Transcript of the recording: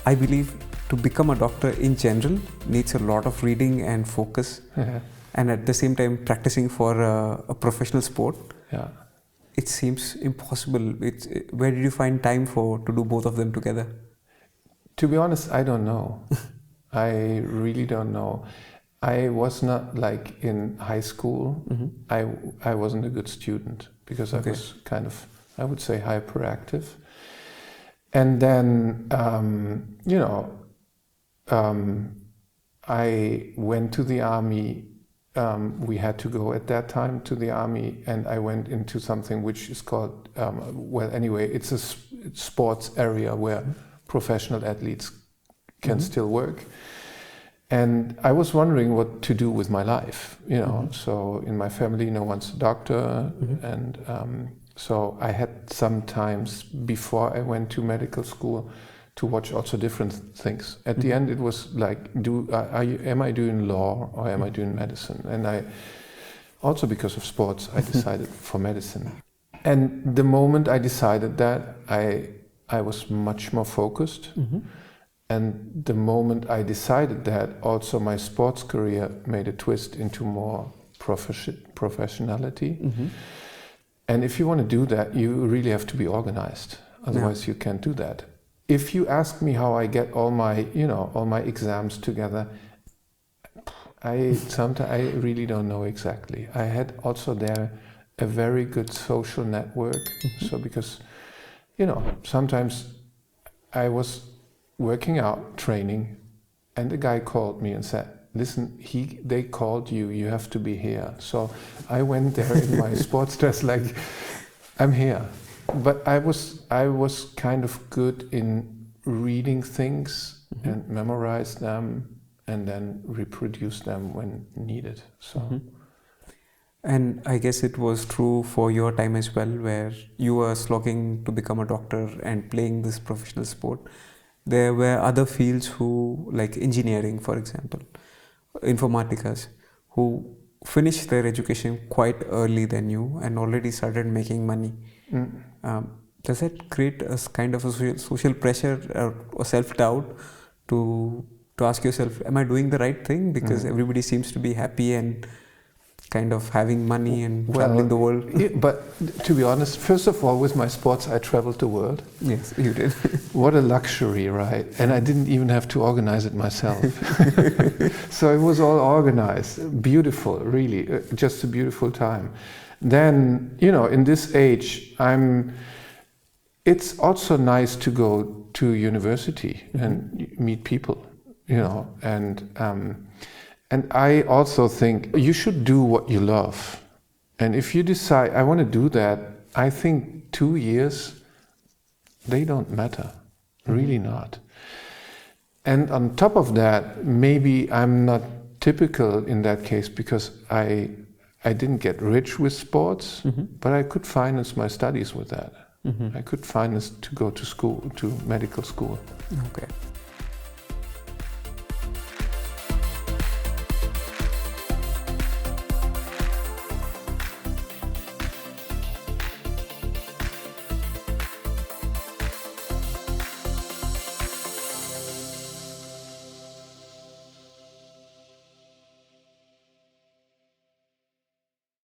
I believe to become a doctor in general needs a lot of reading and focus, and at the same time practicing for a professional sport. Yeah. It seems impossible. Where did you find time to do both of them together? To be honest, I don't know. I really don't know. I was not like in high school. I wasn't a good student because I was kind of, I would say, hyperactive. And then, I went to the army. We had to go at that time to the army, and I went into something which is called, it's a sports area where professional athletes can still work. And I was wondering what to do with my life, So in my family, no one's a doctor, and so I had some times before I went to medical school to watch also different things. At the end, it was like, am I doing law or am I doing medicine? And I also, because of sports, I decided for medicine. And the moment I decided that, I was much more focused. And the moment I decided that, also my sports career made a twist into more professionality. And if you want to do that, you really have to be organized. Otherwise, you can't do that. If you ask me how I get all my exams together, I really don't know exactly. I had also there a very good social network. So because, sometimes I was working out, training, and the guy called me and said, listen, they called you, you have to be here. So I went there in my sports dress, like, I'm here. But I was kind of good in reading things and memorize them and then reproduce them when needed. So. And I guess it was true for your time as well, where you were slogging to become a doctor and playing this professional sport. There were other fields like engineering, for example, informaticas, who finished their education quite early than you and already started making money. Does that create a kind of a social pressure or self-doubt to ask yourself, am I doing the right thing? Because everybody seems to be happy and kind of having money and traveling the world. But to be honest, first of all, with my sports, I traveled the world. Yes, you did. What a luxury, right? And I didn't even have to organize it myself. So it was all organized. Beautiful, really, just a beautiful time. Then, in this age, it's also nice to go to university and meet people, and I also think you should do what you love. And if you decide, I want to do that, I think 2 years, they don't matter. Really not. And on top of that, maybe I'm not typical in that case because I didn't get rich with sports, but I could finance my studies with that. I could finance to go to school, to medical school. Okay.